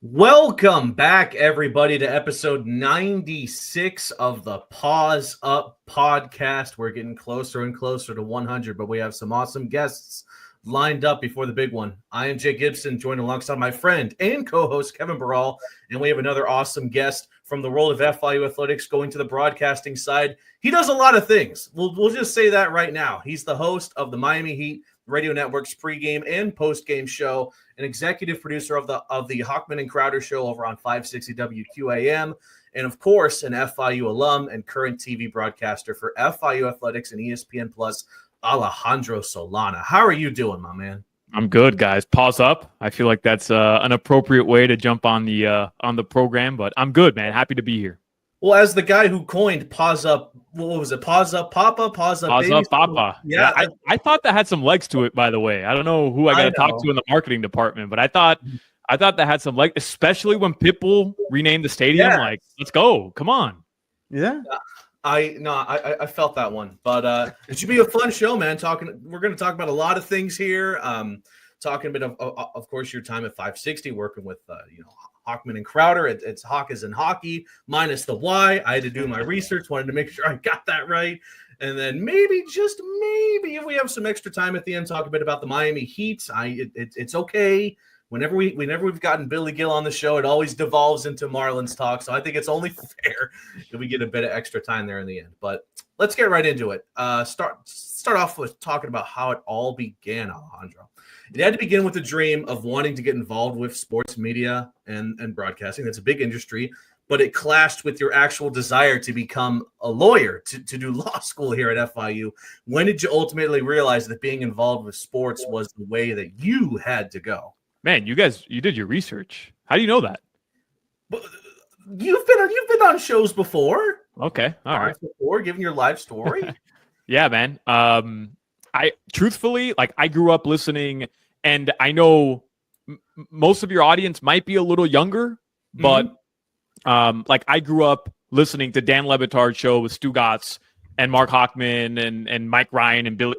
Welcome back, everybody, to episode 96 of the Paws Up podcast. We're getting closer and closer to 100, but we have some awesome guests lined up before the big one. I am Jay Gibson, joined alongside my friend and co-host Kevin Barral, and we have another awesome guest from the world of FIU athletics going to the broadcasting side. He does a lot of things. We'll just say that right now. He's the host of the Miami Heat Radio Network's pregame and postgame show, an executive producer of the Hochman and Crowder show over on 560 WQAM, and of course, an FIU alum and current TV broadcaster for FIU Athletics and ESPN Plus, Alejandro Solana. How are you doing, my man? I'm good, guys. Pause up. I feel like that's an appropriate way to jump on the program, but I'm good, man. Happy to be here. Well, as the guy who coined Paws Up, what was it? Paws Up Papa? Paws Up Paws Baby? Up Papa. Yeah, I thought that had some legs to it, by the way. I don't know who I got to talk to in the marketing department, but I thought that had some legs, especially when Pitbull renamed the stadium. Yeah. Like, let's go. Come on. Yeah. I felt that one, but it should be a fun show, man. We're going to talk about a lot of things here. Talking a bit of course, your time at 560, working with Hochman and Crowder. It's Hawk as in hockey minus the Y. I had to do my research, wanted to make sure I got that right, and then maybe just maybe if we have some extra time at the end, talk a bit about the Miami Heat. It's okay. Whenever we've gotten Billy Gill on the show, it always devolves into Marlins talk. So I think it's only fair if we get a bit of extra time there in the end. But let's get right into it. Start off with talking about how it all began, Alejandro. It had to begin with a dream of wanting to get involved with sports media and broadcasting. That's a big industry, but it clashed with your actual desire to become a lawyer, to do law school here at FIU. When did you ultimately realize that being involved with sports was the way that you had to go? Man, you did your research. How do you know that? You've been on shows before. Okay, all right. Before giving your life story. Yeah, man. I truthfully, I grew up listening, and I know most of your audience might be a little younger, but I grew up listening to Dan Le Batard's show with Stu Gatz and Mark Hochman and Mike Ryan and Billy.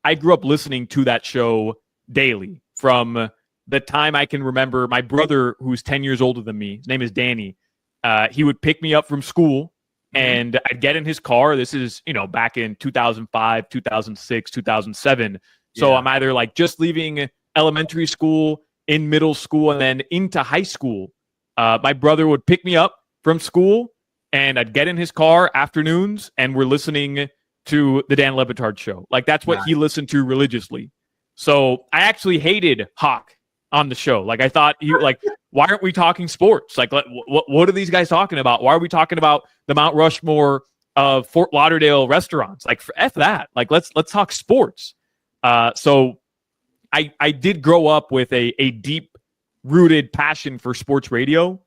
I grew up listening to that show daily from the time I can remember. My brother, who's 10 years older than me, his name is Danny, he would pick me up from school, and I'd get in his car. This is, back in 2005, 2006, 2007. So I'm either just leaving elementary school, in middle school, and then into high school. My brother would pick me up from school, and I'd get in his car afternoons, and we're listening to the Dan Le Batard show. That's what he listened to religiously. So I actually hated Hawk on the show. I thought why aren't we talking sports? What are these guys talking about? Why are we talking about the Mount Rushmore of Fort Lauderdale restaurants? F that. Let's talk sports. So I did grow up with a deep rooted passion for sports radio,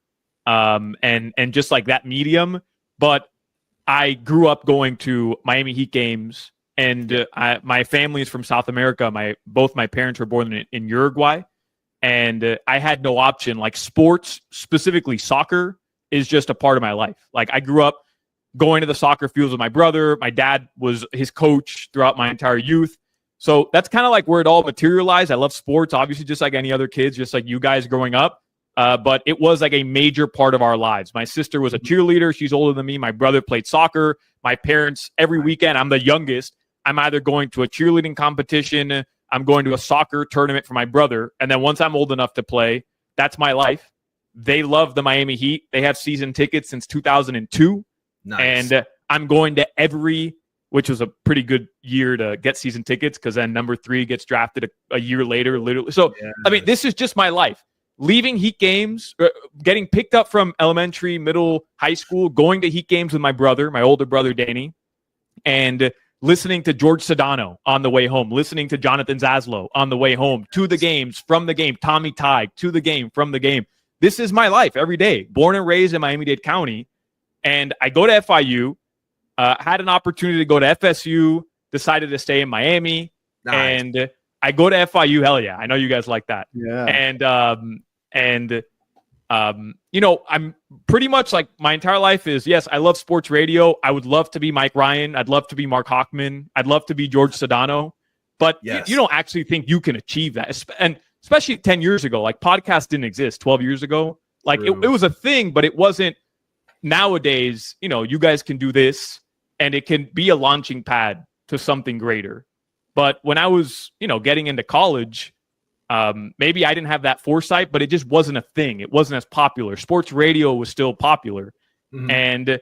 and just that medium. But I grew up going to Miami Heat games, and my family is from South America. Both my parents were born in Uruguay. And I had no option. Sports, specifically soccer, is just a part of my life. I grew up going to the soccer fields with my brother. My dad was his coach throughout my entire youth. So that's kind of where it all materialized. I love sports, obviously, just like any other kids, just like you guys growing up. But it was a major part of our lives. My sister was a cheerleader. She's older than me. My brother played soccer. My parents, every weekend, I'm the youngest. I'm either going to a cheerleading competition, I'm going to a soccer tournament for my brother. And then once I'm old enough to play, that's my life. They love the Miami Heat. They have season tickets since 2002. Nice. And I'm going to which was a pretty good year to get season tickets, because then number 3 gets drafted a year later, literally. So, this is just my life. Leaving Heat games, getting picked up from elementary, middle, high school, going to Heat games with my brother, my older brother, Danny, and listening to George Sedano on the way home, listening to Jonathan Zaslow on the way home, to the games, from the game, Tommy Tighe, to the game, from the game. This is my life every day. Born and raised in Miami-Dade County. And I go to FIU, had an opportunity to go to FSU, decided to stay in Miami. Nice. And I go to FIU. Hell yeah. I know you guys like that. Yeah. And I'm pretty much my entire life is, yes, I love sports radio. I would love to be Mike Ryan. I'd love to be Mark Hochman. I'd love to be George Sedano. But you don't actually think you can achieve that. And especially 10 years ago, podcasts didn't exist 12 years ago. Like it was a thing, but it wasn't. Nowadays, you guys can do this and it can be a launching pad to something greater. But when I was, getting into college, maybe I didn't have that foresight, but it just wasn't a thing. It wasn't as popular. Sports radio was still popular. Mm-hmm. And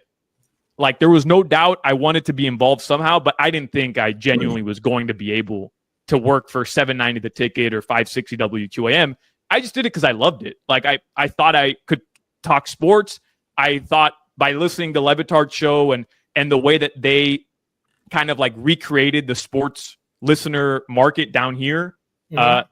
like, there was no doubt I wanted to be involved somehow, but I didn't think I genuinely was going to be able to work for 790 The Ticket or 560 WQAM. I just did it because I loved it. Like, I thought I could talk sports. I thought by listening to Levitard's show and the way that they kind of like recreated the sports listener market down here, that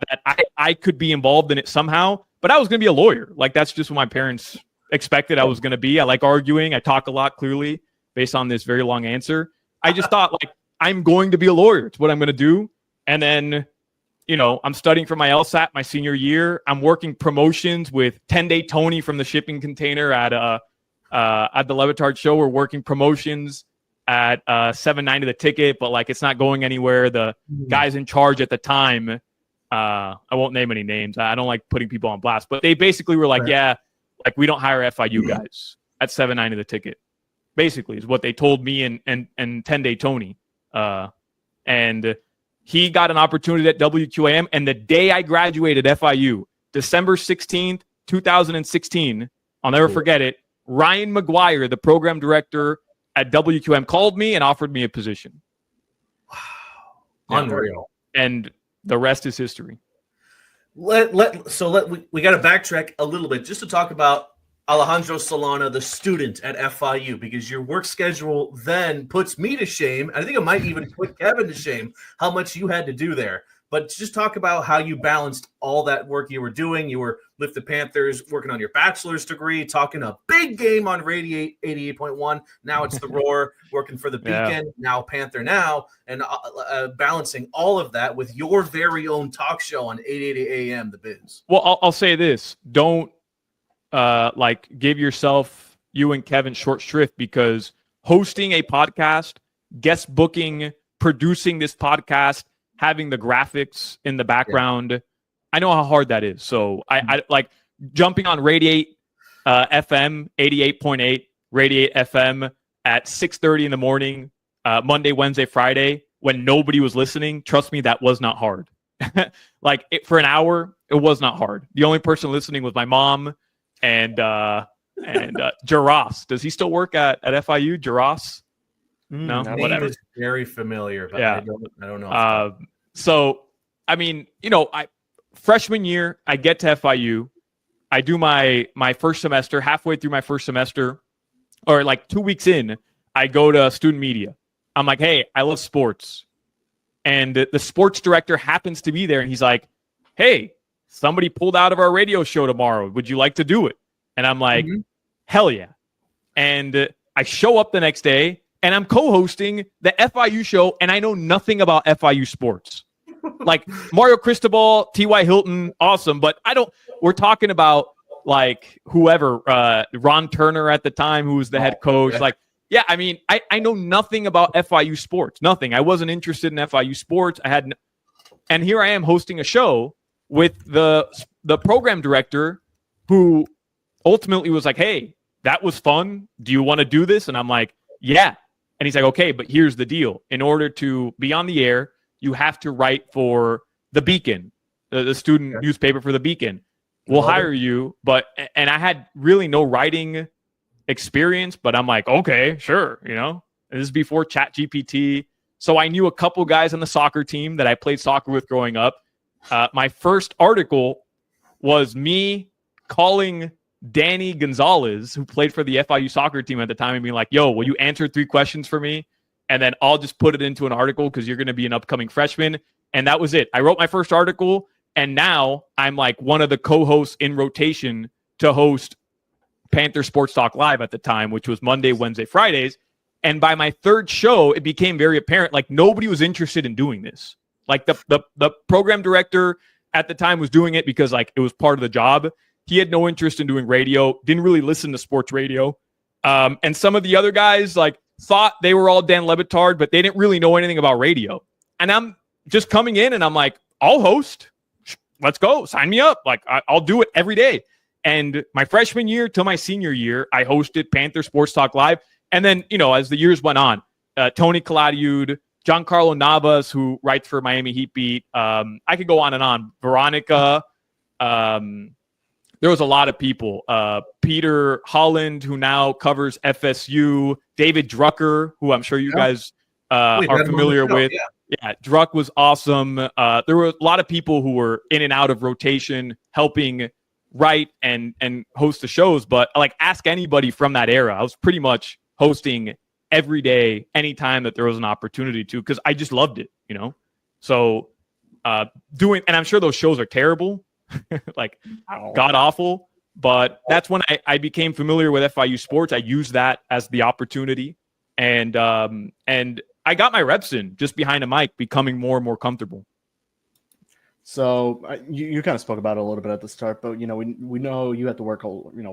I could be involved in it somehow. But I was going to be a lawyer. Like, that's just what my parents expected I was going to be. I like arguing. I talk a lot, clearly, based on this very long answer. I just thought, like, I'm going to be a lawyer. It's what I'm going to do. And then, I'm studying for my LSAT my senior year. I'm working promotions with 10-Day Tony from the shipping container at the Levitard show. We're working promotions at 790 The Ticket, but like, it's not going anywhere. The guys in charge at the time, I won't name any names. I don't like putting people on blast, but they basically were like, yeah, like, we don't hire FIU guys at 790 The Ticket, basically, is what they told me and 10-Day Tony. And he got an opportunity at WQAM. And the day I graduated FIU, December 16th, 2016, I'll never forget it. Ryan McGuire, the program director at WQM, called me and offered me a position. Wow. Unreal. And the rest is history. We got to backtrack a little bit just to talk about Alejandro Solana, the student at FIU, because your work schedule then puts me to shame. I think it might even put Kevin to shame how much you had to do there. But just talk about how you balanced all that work you were doing. You were with the Panthers, working on your bachelor's degree, talking a big game on Radiate 88.1. Now it's the Roar, working for the Beacon, now Panther Now, and balancing all of that with your very own talk show on 880 AM, The Biz. Well, I'll say this. Don't give yourself, you and Kevin, short shrift, because hosting a podcast, guest booking, producing this podcast, having the graphics in the background, I know how hard that is. So I like jumping on Radiate FM 88.8, Radiate FM at 6:30 in the morning, Monday, Wednesday, Friday, when nobody was listening. Trust me, that was not hard. For an hour, it was not hard. The only person listening was my mom and Jaros. Does he still work at FIU? Jaros? No, whatever. Is very familiar, but yeah. I don't know. So, I mean, freshman year, I get to FIU. I do my first semester. Halfway through my first semester, or like 2 weeks in, I go to student media. I'm like, hey, I love sports. And the sports director happens to be there, and he's like, hey, somebody pulled out of our radio show tomorrow. Would you like to do it? And I'm like, hell yeah. And I show up the next day, and I'm co-hosting the FIU show, and I know nothing about FIU sports. Like Mario Cristobal, T.Y. Hilton, awesome. But we're talking about like whoever, Ron Turner at the time, who was the head coach. Like, yeah, I mean, I know nothing about FIU sports, nothing. I wasn't interested in FIU sports. And here I am hosting a show with the program director who ultimately was like, hey, that was fun. Do you want to do this? And I'm like, yeah. And he's like, okay, but here's the deal. In order to be on the air, you have to write for the Beacon, the student newspaper for the Beacon. We'll hire you. And I had really no writing experience, but I'm like, okay, sure. And this is before ChatGPT. So I knew a couple guys on the soccer team that I played soccer with growing up. My first article was me calling Danny Gonzalez, who played for the FIU soccer team at the time, and being like, yo, will you answer 3 questions for me? And then I'll just put it into an article because you're going to be an upcoming freshman. And that was it. I wrote my first article, and now I'm like one of the co-hosts in rotation to host Panther Sports Talk Live at the time, which was Monday, Wednesday, Fridays. And by my third show, it became very apparent, like nobody was interested in doing this. Like the program director at the time was doing it because like it was part of the job. He had no interest in doing radio, didn't really listen to sports radio. And some of the other guys like thought they were all Dan Lebitard, but they didn't really know anything about radio. And I'm just coming in and I'm like, I'll host. Let's go. Sign me up. Like I'll do it every day. And my freshman year till my senior year, I hosted Panther Sports Talk Live. And then, as the years went on, Tony Caladiud, Giancarlo Navas, who writes for Miami Heat Beat. I could go on and on. Veronica. There was a lot of people. Peter Holland, who now covers FSU. David Drucker, who I'm sure you guys are familiar with. Yeah, Druck was awesome. There were a lot of people who were in and out of rotation, helping write and host the shows. But like, ask anybody from that era. I was pretty much hosting every day, anytime that there was an opportunity to, because I just loved it, So and I'm sure those shows are terrible, like god awful. But that's when I became familiar with FIU sports. I used that as the opportunity, and I got my reps in just behind a mic, becoming more and more comfortable. So you kind of spoke about it a little bit at the start, but we know you had to work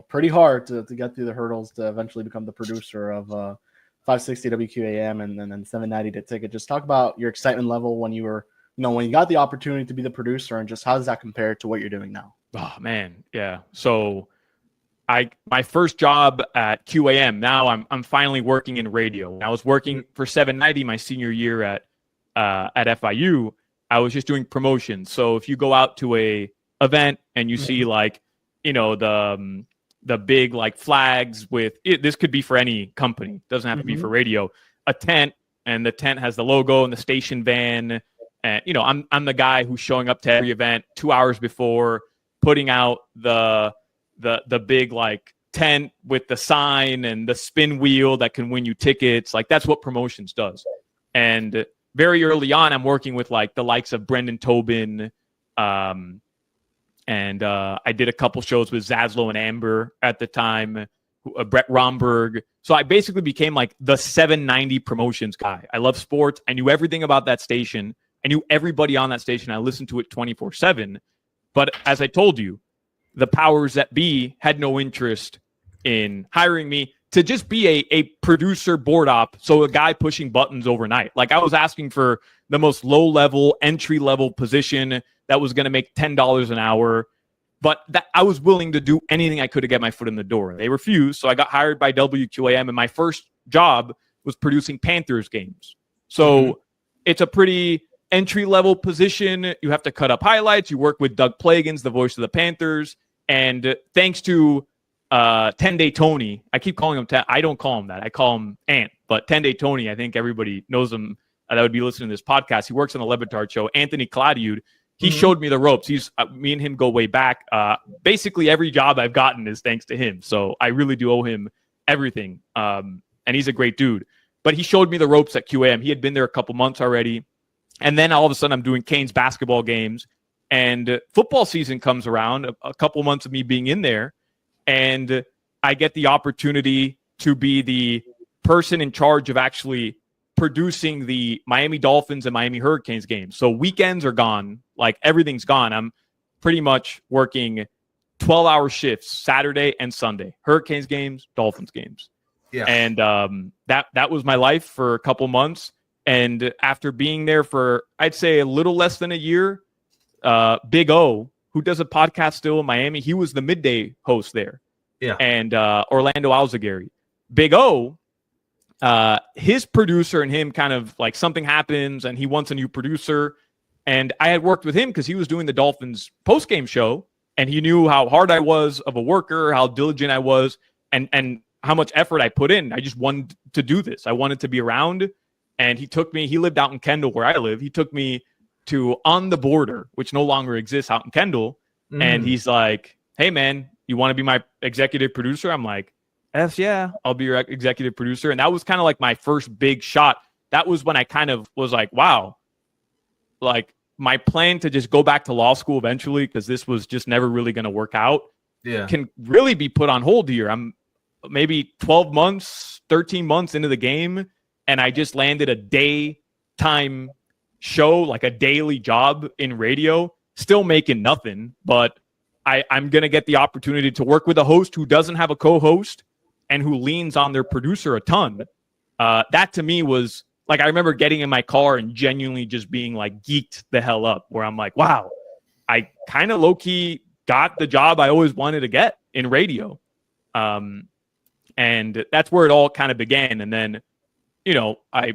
pretty hard to get through the hurdles to eventually become the producer of 560 WQAM and then 790 to Ticket. Just talk about your excitement level when you were when you got the opportunity to be the producer, and just how does that compare to what you're doing now? Oh man, yeah. So my first job at QAM. Now I'm finally working in radio. I was working for 790 my senior year at FIU. I was just doing promotions. So if you go out to a event and you see the big like flags with it, this could be for any company. Doesn't have to be for radio. A tent, and the tent has the logo and the station van. And I'm the guy who's showing up to every event 2 hours before, putting out the big like tent with the sign and the spin wheel that can win you tickets. Like, that's what promotions does. And very early on, I'm working with like the likes of Brendan Tobin, and I did a couple shows with Zaslow and Amber at the time, Brett Romberg. So I basically became like the 790 promotions guy. I love sports. I knew everything about that station. I knew everybody on that station. I listened to it 24/7. But as I told you, the powers that be had no interest in hiring me to just be a producer board op. So a guy pushing buttons overnight. Like, I was asking for the most low-level, entry-level position that was going to make $10 an hour. But that I was willing to do anything I could to get my foot in the door. They refused. So I got hired by WQAM, and my first job was producing Panthers games. So it's a pretty entry-level position. You have to cut up highlights. You work with Doug Plagans, the voice of the Panthers. And thanks to 10-Day Tony, I keep calling him I don't call him that. I call him Ant. But 10-Day Tony, I think everybody knows him that would be listening to this podcast. He works on the Levitard show. Anthony Claudiud, he showed me the ropes. He's me and him go way back. Basically, every job I've gotten is thanks to him. So I really do owe him everything. And he's a great dude. But he showed me the ropes at QAM. He had been there a couple months already. And then all of a sudden, I'm doing Canes basketball games. And football season comes around, a couple months of me being in there. And I get the opportunity to be the person in charge of actually producing the Miami Dolphins and Miami Hurricanes games. So weekends are gone. Like, everything's gone. I'm pretty much working 12-hour shifts Saturday and Sunday. Hurricanes games, Dolphins games. Yeah. And that was my life for a couple months. And after being there for, I'd say, a little less than a year, Big O, who does a podcast still in Miami, he was the midday host there. Yeah. And Orlando Alzagari. Big O, his producer and him kind of like, something happens and he wants a new producer. And I had worked with him because he was doing the Dolphins post-game show, and he knew how hard I was of a worker, how diligent I was, and how much effort I put in. I just wanted to do this. I wanted to be around. And he lived out in Kendall where I live. He took me to On the Border, which no longer exists, out in Kendall. And he's like, hey, man, you want to be my executive producer? I'm like, yeah, I'll be your executive producer. And that was kind of like my first big shot. That was when I kind of was like, wow, like my plan to just go back to law school eventually, because this was just never really going to work out, can really be put on hold here. I'm maybe 12 months, 13 months into the game, and I just landed a daytime show, like a daily job in radio, still making nothing, but I'm going to get the opportunity to work with a host who doesn't have a co-host and who leans on their producer a ton. That to me was like, I remember getting in my car and genuinely just being like geeked the hell up, where I'm like, wow, I kind of low-key got the job I always wanted to get in radio. And that's where it all kind of began. And then, I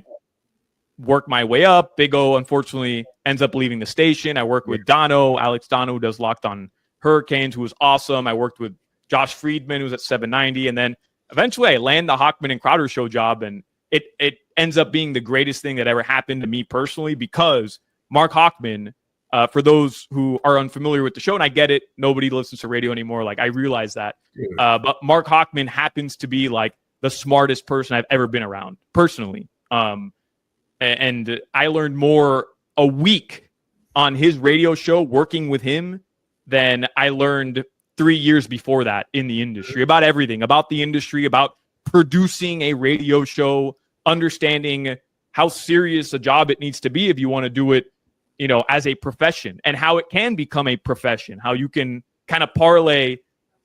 worked my way up. Big O, unfortunately, ends up leaving the station. I worked with Alex Dono, who does Locked On Hurricanes, who was awesome. I worked with Josh Friedman, who's at 790. And then eventually I land the Hochman and Crowder show job. And it ends up being the greatest thing that ever happened to me personally, because Mark Hochman, for those who are unfamiliar with the show, and I get it, nobody listens to radio anymore. Like, I realize that. But Mark Hochman happens to be like the smartest person I've ever been around personally. And I learned more a week on his radio show working with him than I learned 3 years before that in the industry, about everything, about the industry, about producing a radio show, understanding how serious a job it needs to be if you want to do it, as a profession, and how it can become a profession, how you can kind of parlay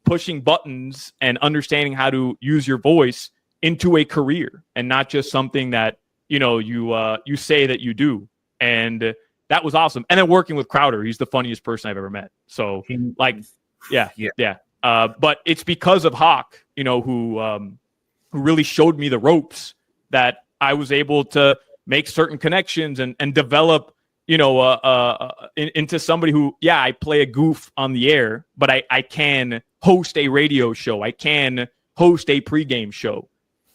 pushing buttons and understanding how to use your voice into a career and not just something that, you say that you do. And that was awesome. And then working with Crowder, he's the funniest person I've ever met. So yeah. But it's because of Hawk, who really showed me the ropes, that I was able to make certain connections and develop, into somebody who, I play a goof on the air, but I can host a radio show. I can host a pregame show.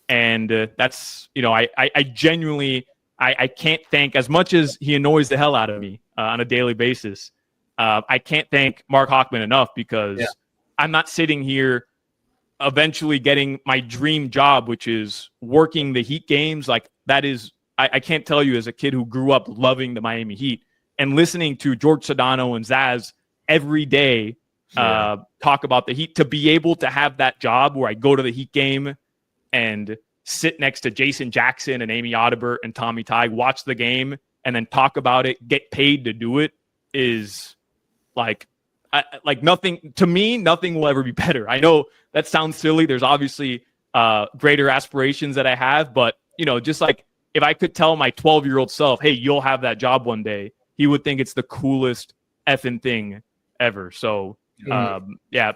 And that's, I genuinely, I can't thank, as much as he annoys the hell out of me on a daily basis, I can't thank Mark Hochman enough, because I'm not sitting here eventually getting my dream job, which is working the Heat games. Like, that is, I can't tell you, as a kid who grew up loving the Miami Heat and listening to George Sedano and Zaz every day talk about the Heat, to be able to have that job where I go to the Heat game and sit next to Jason Jackson and Amy Audibert and Tommy Tighe, watch the game, and then talk about it, get paid to do it, is like nothing to me. Nothing will ever be better. I know that sounds silly. There's obviously greater aspirations that I have, but just like, if I could tell my 12-year-old self, hey, you'll have that job one day, he would think it's the coolest effing thing ever. So,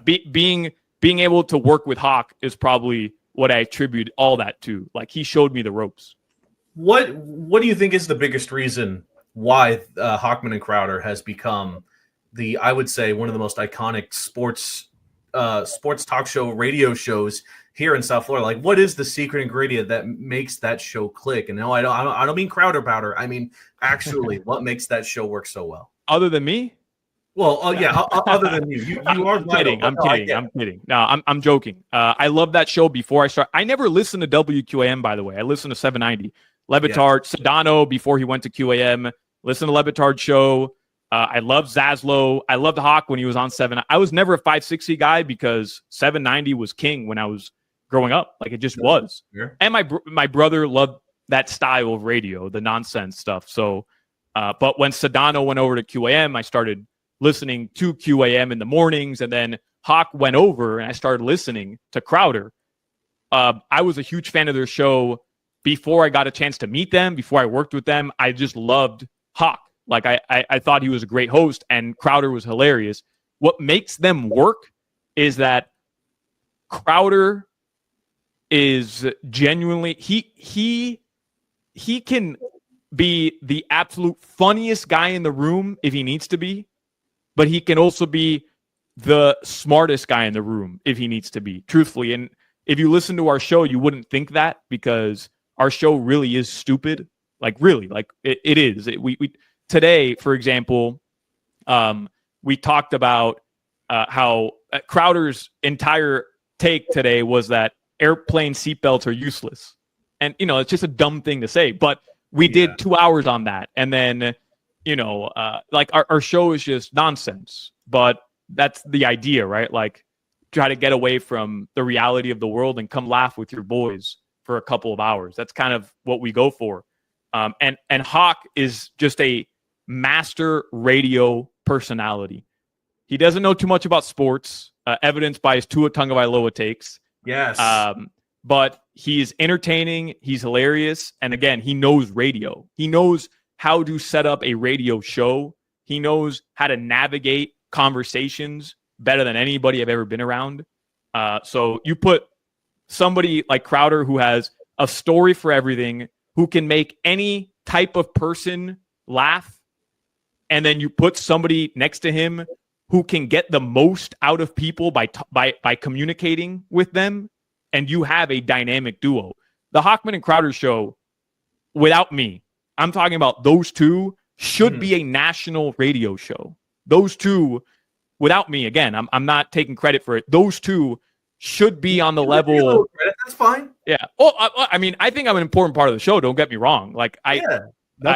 being able to work with Hawk is probably what I attribute all that to. Like, he showed me the ropes. What do you think is the biggest reason why Hochman and Crowder has become I would say, one of the most iconic sports talk show radio shows here in South Florida? Like, what is the secret ingredient that makes that show click? And no, I don't mean Crowder powder. I mean, actually, what makes that show work so well? Other than me? Well, other than you. You are kidding. I'm kidding. No, I'm joking. I love that show before I start. I never listened to WQAM, by the way. I listened to 790. Levitard, Sedano before he went to QAM. Listen to Levitard's show. I love Zaslow. I loved Hawk when he was on 7. I was never a 560 guy, because 790 was king when I was growing up. Like, it just was. Yeah. And my brother loved that style of radio, the nonsense stuff. So, but when Sedano went over to QAM, I started listening to QAM in the mornings, and then Hawk went over and I started listening to Crowder. I was a huge fan of their show before I got a chance to meet them, before I worked with them. I just loved Hawk. Like, I thought he was a great host, and Crowder was hilarious. What makes them work is that Crowder is genuinely, he can be the absolute funniest guy in the room if he needs to be, but he can also be the smartest guy in the room if he needs to be, truthfully. And if you listen to our show, you wouldn't think that, because our show really is stupid. Like, really, like it is. We today, for example, we talked about how Crowder's entire take today was that airplane seatbelts are useless. And, it's just a dumb thing to say, but we did 2 hours on that. And then, like, our show is just nonsense, but that's the idea, right? Like, try to get away from the reality of the world and come laugh with your boys for a couple of hours. That's kind of what we go for. And Hawk is just a master radio personality. He doesn't know too much about sports, evidenced by his Tua Tagovailoa takes. Yes. But he's entertaining. He's hilarious. And again, he knows radio. He knows how to set up a radio show. He knows how to navigate conversations. better than anybody I've ever been around. So you put somebody like Crowder who has a story for everything, who can make any type of person laugh, and then you put somebody next to him who can get the most out of people by communicating with them, and you have a dynamic duo. The Hochman and Crowder show, without me, I'm talking about those two, should be a national radio show. Those two, without me, again, I'm not taking credit for it. Those two should be on the level. That's fine. Yeah. Oh, I mean, I think I'm an important part of the show. Don't get me wrong. Like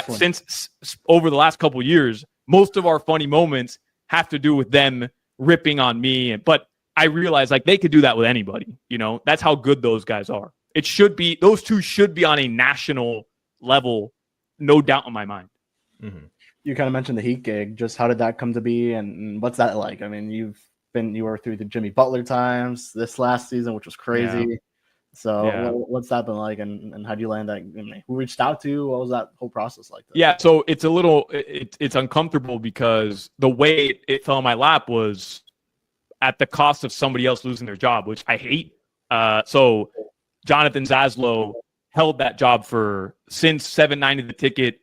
since over the last couple of years, most of our funny moments have to do with them ripping on me. But I realize like they could do that with anybody. You know, that's how good those guys are. It should be, those two should be on a national level, no doubt in my mind. Mm-hmm. You kind of mentioned the Heat gig. Just how did that come to be, and what's that like? I mean, you were through the Jimmy Butler times this last season, which was crazy. Yeah. So what's that been like, and how do you land that? I mean, who reached out to? What was that whole process like? Yeah, so it's a little, it's uncomfortable because the way it fell in my lap was at the cost of somebody else losing their job, which I hate. So Jonathan Zaslow held that job since 790 The Ticket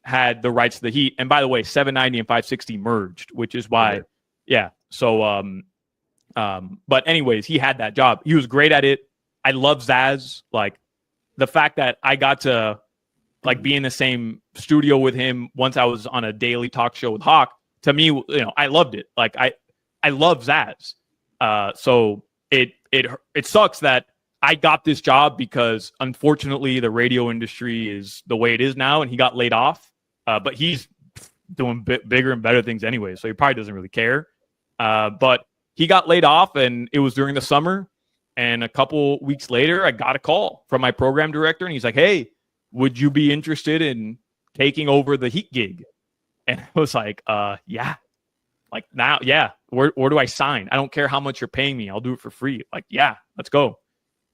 had the rights to the Heat. And by the way, 790 and 560 merged, which is why, So, but anyways, he had that job. He was great at it. I love Zaz. Like the fact that I got to like be in the same studio with him once I was on a daily talk show with Hawk, to me, you know, I loved it. Like I love Zaz. So it sucks that I got this job because unfortunately the radio industry is the way it is now, and he got laid off. But he's doing bigger and better things anyway, so he probably doesn't really care. But he got laid off, and it was during the summer. And a couple weeks later, I got a call from my program director, and he's like, "Hey, would you be interested in taking over the Heat gig?" And I was like, yeah. Like now, yeah. Where do I sign? I don't care how much you're paying me. I'll do it for free. Like, yeah, let's go.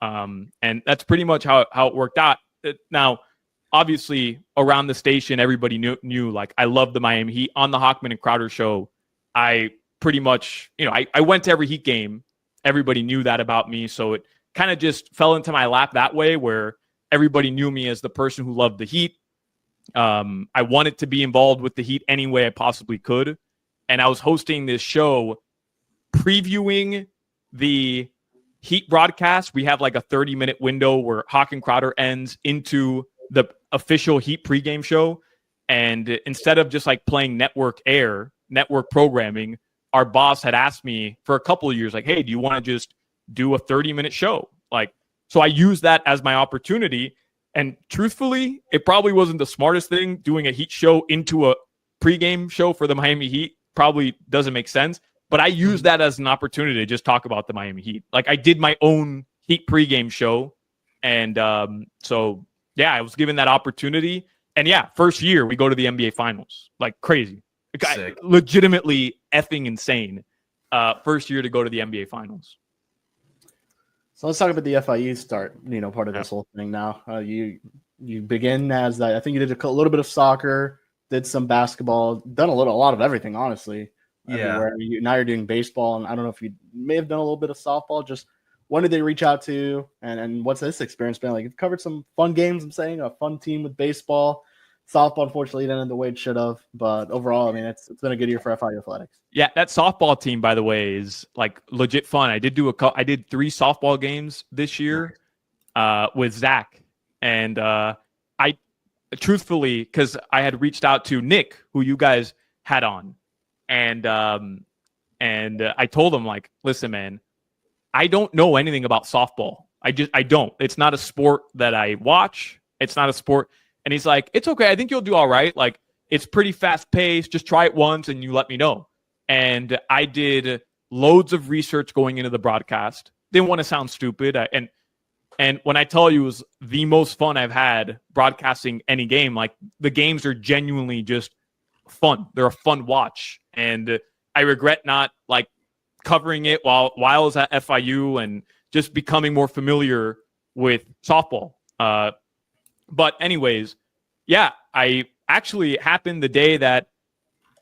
And that's pretty much how it worked out. Now, obviously, around the station, everybody knew like I love the Miami Heat. On the Hochman and Crowder show, I pretty much, you know, I went to every Heat game. Everybody knew that about me. So it kind of just fell into my lap that way, where everybody knew me as the person who loved the Heat. I wanted to be involved with the Heat any way I possibly could. And I was hosting this show previewing the Heat broadcast. We have like a 30-minute window where Hawk and Crowder ends into the official Heat pregame show. And instead of just like playing network programming, our boss had asked me for a couple of years, like, hey, do you want to just do a 30-minute show? Like, so I used that as my opportunity. And truthfully, it probably wasn't the smartest thing doing a Heat show into a pregame show for the Miami Heat. Probably doesn't make sense. But I used that as an opportunity to just talk about the Miami Heat. Like I did my own Heat pregame show. And so, yeah, I was given that opportunity. And yeah, first year we go to the NBA Finals. Like crazy. Legitimately effing insane. First year to go to the NBA Finals. So let's talk about the FIU start, part of this whole thing now. You begin as that. I think you did a little bit of soccer, did some basketball, done a lot of everything, honestly. Yeah. Now you're doing baseball, and I don't know if you may have done a little bit of softball. Just when did they reach out to, and what's this experience been like? You've covered some fun games. I'm saying a fun team with baseball. Softball, unfortunately, didn't end the way it should have. But overall, I mean, it's been a good year for FIU athletics. Yeah, that softball team, by the way, is like legit fun. I did 3 softball games this year with Zach, and I truthfully, because I had reached out to Nick, who you guys had on, and I told him, like, listen, man, I don't know anything about softball. I don't. It's not a sport that I watch. It's not a sport. And he's like, it's okay. I think you'll do all right. Like, it's pretty fast paced. Just try it once and you let me know. And I did loads of research going into the broadcast. Didn't want to sound stupid. And when I tell you it was the most fun I've had broadcasting any game, like the games are genuinely just fun. They're a fun watch. And I regret not like covering it while I was at FIU and just becoming more familiar with softball. But anyways, yeah, I actually happened the day that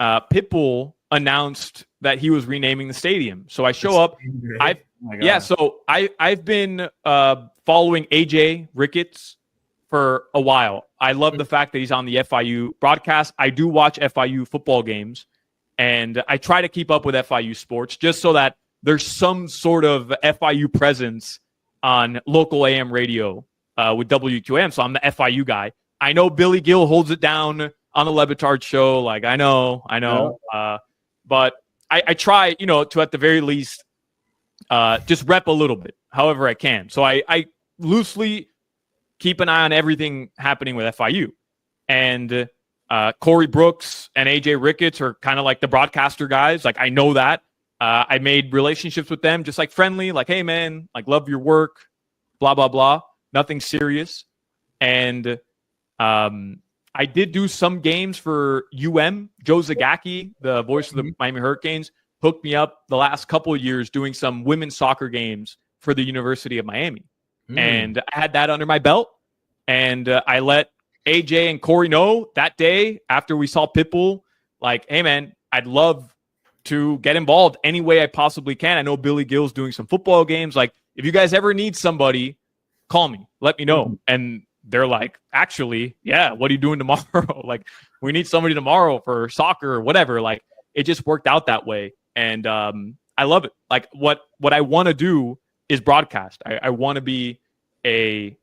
Pitbull announced that he was renaming the stadium. So I show up. I've been following AJ Ricketts for a while. I love the fact that he's on the FIU broadcast. I do watch FIU football games, and I try to keep up with FIU sports just so that there's some sort of FIU presence on local AM radio with WQAM. So I'm the FIU guy. I know Billy Gill holds it down on the Levitard show. Like, I know. But I try, to at the very least just rep a little bit, however I can. So I loosely keep an eye on everything happening with FIU. And Corey Brooks and AJ Ricketts are kind of like the broadcaster guys. Like, I know that. I made relationships with them, just like friendly, like, hey, man, like, love your work, blah, blah, blah. Nothing serious. And I did do some games for UM. Joe Zagacki, the voice of the Miami Hurricanes, hooked me up the last couple of years doing some women's soccer games for the University of Miami. And I had that under my belt. And I let AJ and Corey know that day after we saw Pitbull, like, hey, man, I'd love to get involved any way I possibly can. I know Billy Gill's doing some football games. Like, if you guys ever need somebody, call me, let me know. And they're like, actually, yeah, what are you doing tomorrow? Like, we need somebody tomorrow for soccer or whatever. Like, it just worked out that way. And I love it. Like, what I want to do is broadcast. I want to be a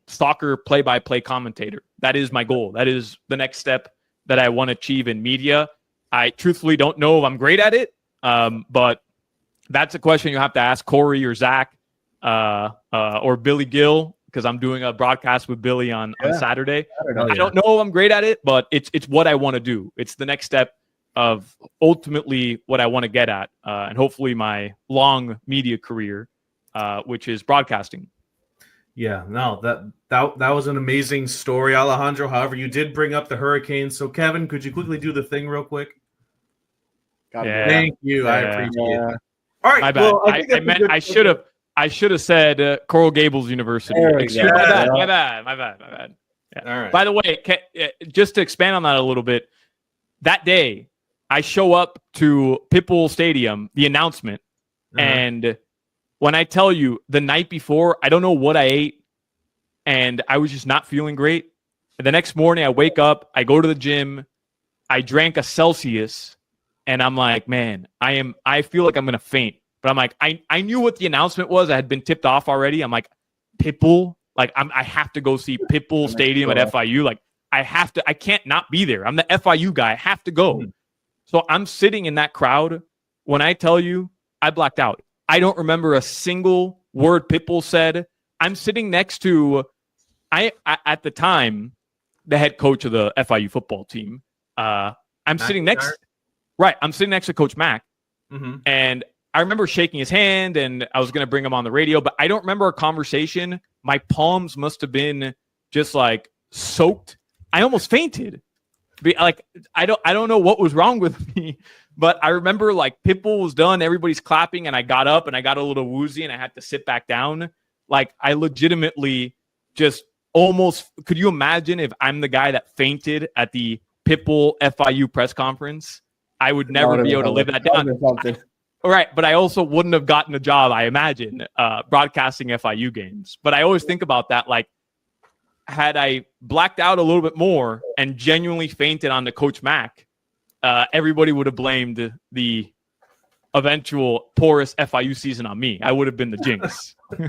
soccer play-by-play commentator. That is my goal. That is the next step that I want to achieve in media. I truthfully don't know if I'm great at it, but that's a question you have to ask Corey or Zach or Billy Gill, because I'm doing a broadcast with Billy on Saturday. I don't know if I'm great at it, but it's what I want to do. It's the next step of ultimately what I want to get at, and hopefully my long media career, which is broadcasting. Yeah, no, that was an amazing story, Alejandro. However, you did bring up the Hurricanes. So, Kevin, could you quickly do the thing real quick? Thank you. I appreciate it. All right. My bad. Well, I should have said Coral Gables University. My bad. Yeah. All right. By the way, just to expand on that a little bit, that day I show up to Pitbull Stadium, the announcement, and when I tell you the night before, I don't know what I ate, and I was just not feeling great. And the next morning, I wake up, I go to the gym, I drank a Celsius, and I'm like, man, I feel like I'm going to faint. But I'm like, I knew what the announcement was. I had been tipped off already. I'm like, Pitbull? Like, I have to go see Pitbull Stadium at FIU. Like, I can't not be there. I'm the FIU guy. I have to go. So I'm sitting in that crowd. When I tell you, I blacked out. I don't remember a single word Pitbull said. I'm sitting next to, at the time, the head coach of the FIU football team. I'm sitting next to Coach Mack. And I remember shaking his hand, and I was going to bring him on the radio, but I don't remember a conversation. My palms must have been just like soaked. I almost fainted. Like, I don't know what was wrong with me, but I remember like Pitbull was done, everybody's clapping, and I got up and I got a little woozy and I had to sit back down. Like, I legitimately just almost, could you imagine if I'm the guy that fainted at the Pitbull FIU press conference? I would never be able to live that down. All right, but I also wouldn't have gotten a job, I imagine, broadcasting FIU games. But I always think about that, like, had I blacked out a little bit more and genuinely fainted on the Coach Mack, everybody would have blamed the eventual porous FIU season on me. I would have been the jinx. Yeah,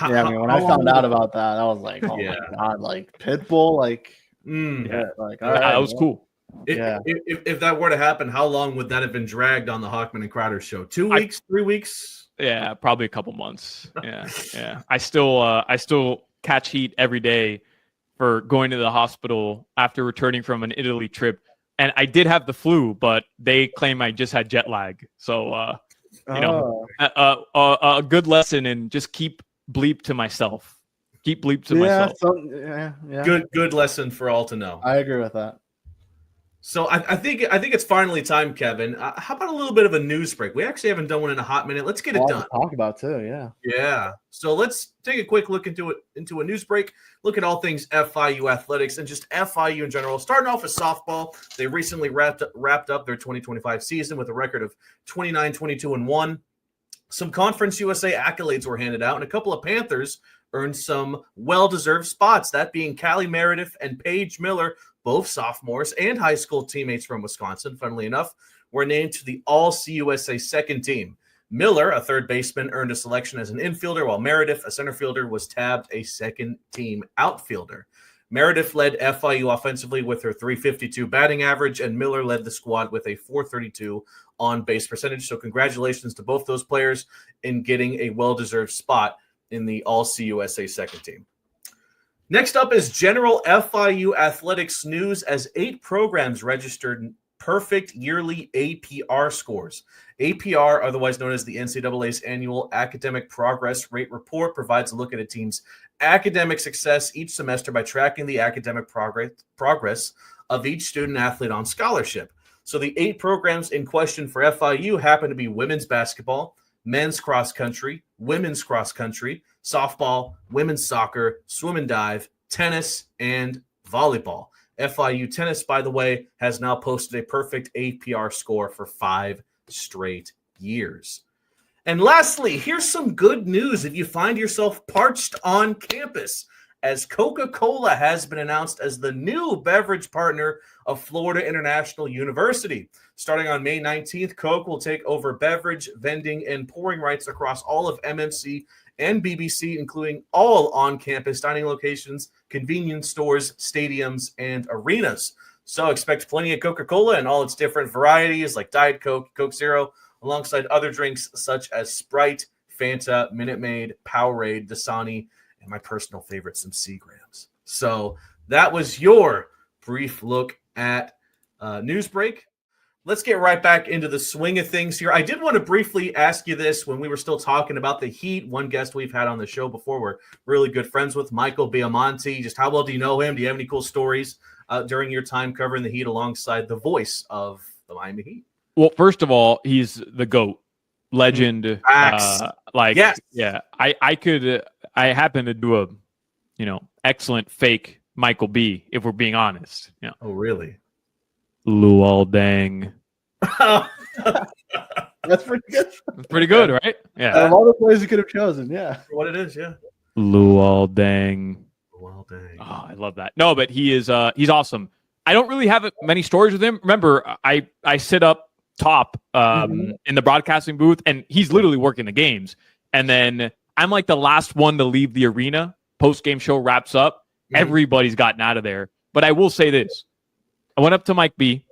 I mean, when I found out about that, I was like, oh my God, like Pitbull, like, like, all right, that was cool. If that were to happen, how long would that have been dragged on the Hochman and Crowder show? 2 weeks, 3 weeks? Yeah, probably a couple months. Yeah. I still catch heat every day for going to the hospital after returning from an Italy trip. And I did have the flu, but they claim I just had jet lag. So, a good lesson in just keep bleep to myself. Keep bleep to myself. Yeah. Good lesson for all to know. I agree with that. So I think it's finally time, Kevin. How about a little bit of a news break? We actually haven't done one in a hot minute. Let's get it done. To talk about too, yeah. Yeah. So let's take a quick look into a news break. Look at all things FIU athletics and just FIU in general. Starting off with softball, they recently wrapped up their 2025 season with a record of 29, 22, and 1. Some Conference USA accolades were handed out, and a couple of Panthers earned some well-deserved spots. That being Callie Meredith and Paige Miller, both sophomores and high school teammates from Wisconsin, funnily enough, were named to the All-CUSA second team. Miller, a third baseman, earned a selection as an infielder, while Meredith, a center fielder, was tabbed a second-team outfielder. Meredith led FIU offensively with her .352 batting average, and Miller led the squad with a .432 on-base percentage. So congratulations to both those players in getting a well-deserved spot in the All-CUSA second team. Next up is general FIU athletics news, as 8 programs registered perfect yearly APR scores. APR, otherwise known as the NCAA's annual Academic Progress Rate Report, provides a look at a team's academic success each semester by tracking the academic progress of each student athlete on scholarship. So the 8 programs in question for FIU happen to be women's basketball, men's cross country, women's cross country, softball, women's soccer, swim and dive, tennis, and volleyball. FIU tennis, by the way, has now posted a perfect APR score for 5 straight years. And lastly, here's some good news if you find yourself parched on campus, as Coca-Cola has been announced as the new beverage partner of Florida International University. Starting on May 19th, Coke will take over beverage, vending, and pouring rights across all of MMC and BBC, including all on-campus dining locations, convenience stores, stadiums, and arenas. So expect plenty of Coca-Cola and all its different varieties like Diet Coke, Coke Zero, alongside other drinks such as Sprite, Fanta, Minute Maid, Powerade, Dasani, and my personal favorite, some Seagrams. So that was your brief look at Newsbreak. Let's get right back into the swing of things here. I did want to briefly ask you this when we were still talking about the Heat. One guest we've had on the show before we're really good friends with, Michael Biamonte. Just how well do you know him? Do you have any cool stories during your time covering the Heat alongside the voice of the Miami Heat? Well, first of all, he's the GOAT, legend. Yes. Yeah. I happen to do a, excellent fake Michael B, if we're being honest. Yeah. Oh, really? Luol Deng. That's pretty good. That's pretty good, right? Yeah. Out of all the plays you could have chosen, yeah. For what it is, yeah. Luol Deng. Luol Deng. Oh, I love that. No, but he's awesome. I don't really have many stories with him. Remember, I sit up top in the broadcasting booth, and he's literally working the games. And then I'm like the last one to leave the arena. Post-game show wraps up. Everybody's gotten out of there. But I will say this. I went up to Mike B,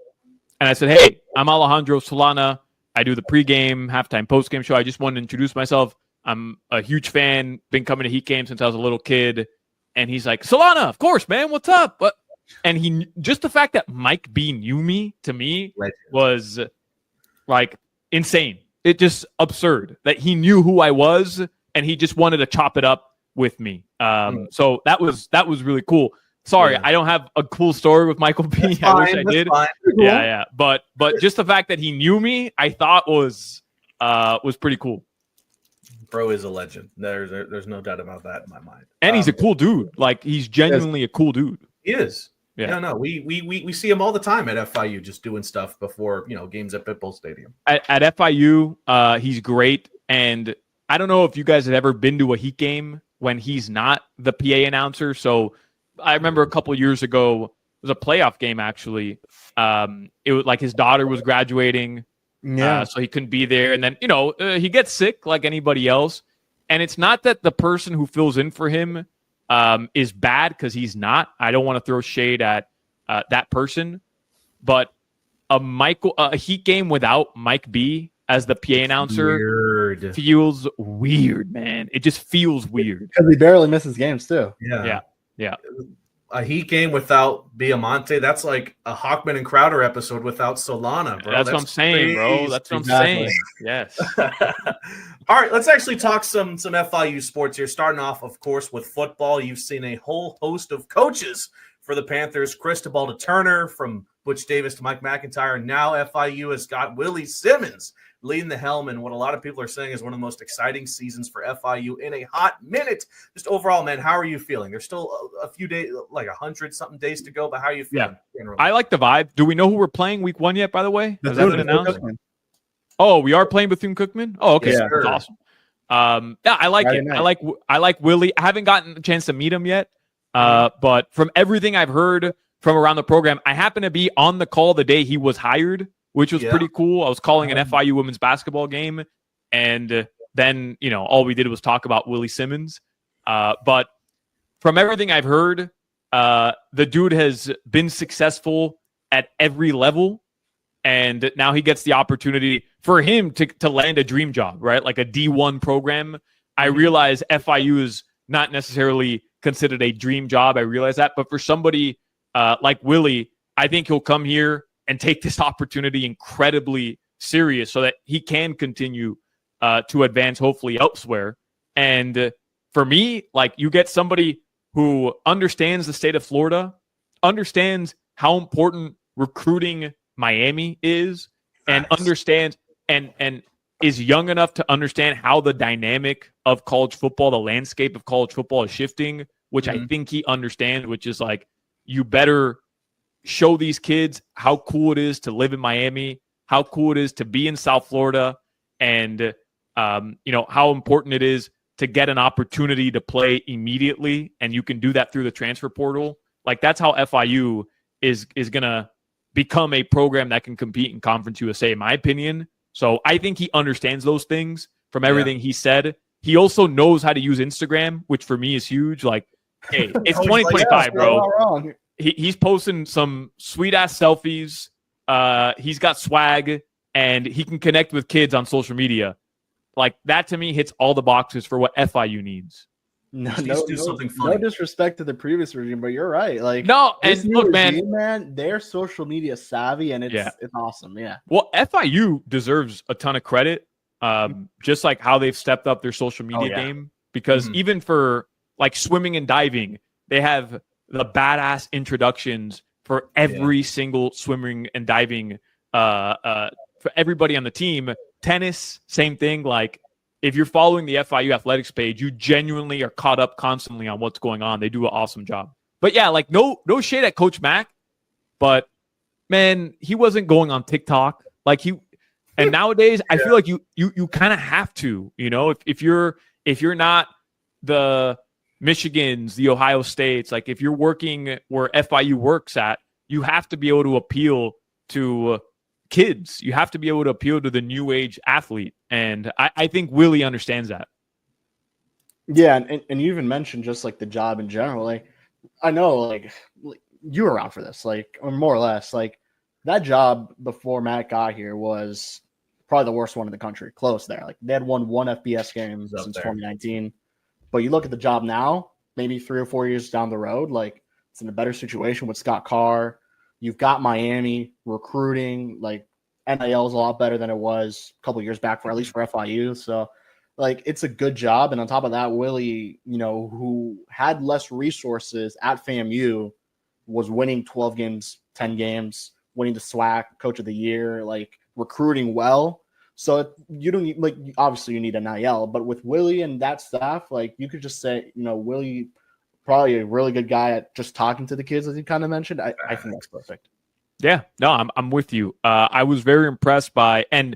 and I said, hey, I'm Alejandro Solana. I do the pregame, halftime, postgame show. I just wanted to introduce myself. I'm a huge fan. Been coming to Heat games since I was a little kid. And he's like, Solana, of course, man. What's up? And just the fact that Mike B knew me, to me, was like insane. It just absurd that he knew who I was, and he just wanted to chop it up with me. So that was really cool. Sorry, I don't have a cool story with Michael B. I wish I did. Yeah. But just the fact that he knew me, I thought was pretty cool. Bro is a legend. There's no doubt about that in my mind. And he's a cool dude. Like, he's genuinely a cool dude. He is. Yeah. No. We see him all the time at FIU, just doing stuff before games at Pitbull Stadium. At FIU, he's great. And I don't know if you guys have ever been to a Heat game when he's not the PA announcer. So I remember a couple of years ago, it was a playoff game, actually. It was like his daughter was graduating, so he couldn't be there. And then, he gets sick like anybody else. And it's not that the person who fills in for him is bad, because he's not. I don't want to throw shade at that person. But a Heat game without Mike B as the PA announcer feels weird, man. It just feels weird. Because he barely misses games, too. Yeah. A Heat game without Biamonte, that's like a Hawkman and Crowder episode without Solana, bro. That's what I'm saying, bro. That's what I'm saying. Yes. All right, let's actually talk some FIU sports here. Starting off, of course, with football. You've seen a whole host of coaches for the Panthers. Cristobal Turner from Butch Davis to Mike McIntyre. Now FIU has got Willie Simmons leading the helm in what a lot of people are saying is one of the most exciting seasons for FIU in a hot minute. Just overall, man, how are you feeling? There's still a few days, like 100-something days to go, but how are you feeling? Yeah. I like the vibe. Do we know who we're playing week 1 yet, by the way? Has that been announced? Cookman. Oh, we are playing Bethune-Cookman? Oh, okay. Yeah. That's awesome. Yeah, I like it. I like Willie. I haven't gotten a chance to meet him yet. But from everything I've heard from around the program, I happened to be on the call the day he was hired, which was pretty cool. I was calling an FIU women's basketball game, and then, all we did was talk about Willie Simmons. But from everything I've heard, the dude has been successful at every level, and now he gets the opportunity for him to land a dream job, right? Like a D1 program. I realize FIU is not necessarily considered a dream job. I realize that. But for somebody like Willie, I think he'll come here and take this opportunity incredibly serious so that he can continue to advance, hopefully, elsewhere. And for me, like, you get somebody who understands the state of Florida, understands how important recruiting Miami is, and understands and is young enough to understand how the dynamic of college football, the landscape of college football is shifting, which I think he understands, which is like, you better show these kids how cool it is to live in Miami, how cool it is to be in South Florida, and how important it is to get an opportunity to play immediately, and you can do that through the transfer portal. Like, that's how FIU is going to become a program that can compete in Conference USA, in my opinion. So I think he understands those things from everything he said. He also knows how to use Instagram, which for me is huge. Like, hey, it's 2025, bro. He's posting some sweet-ass selfies. He's got swag, and he can connect with kids on social media. Like, that to me hits all the boxes for what FIU needs. No something funny. No disrespect to the previous regime, but you're right. Like, no, and look, regime, man, they're social media savvy, and it's awesome. Yeah. Well, FIU deserves a ton of credit, just like how they've stepped up their social media game. Because even for like swimming and diving, they have the badass introductions for every single swimming and diving for everybody on the team. Tennis, same thing. Like, if you're following the FIU athletics page, you genuinely are caught up constantly on what's going on. They do an awesome job. But yeah, like, no shade at Coach Mack, but man, he wasn't going on TikTok. Like, and nowadays I feel like you kind of have to, if you're not the Michigans, the Ohio States, like, if you're working where FIU works at, you have to be able to appeal to kids. You have to be able to appeal to the new age athlete. And I think Willie understands that. Yeah. And you even mentioned just like the job in general. Like, I know, like you were around for this, like, or more or less, like, that job before Matt got here was probably the worst one in the country. Close there. Like, they had won one FBS game since 2019. But you look at the job now, maybe 3 or 4 years down the road, like, it's in a better situation with Scott Carr. You've got Miami recruiting, like, NIL is a lot better than it was a couple of years back, for at least for FIU. So, like, it's a good job. And on top of that, Willie, who had less resources at FAMU, was winning 12 games, 10 games, winning the SWAC, Coach of the Year, like, recruiting well. So you don't need, like, obviously you need an NIL, but with Willie and that staff, like, you could just say, Willie, probably a really good guy at just talking to the kids, as you kind of mentioned. I think that's perfect. Yeah, no, I'm with you. I was very impressed by, and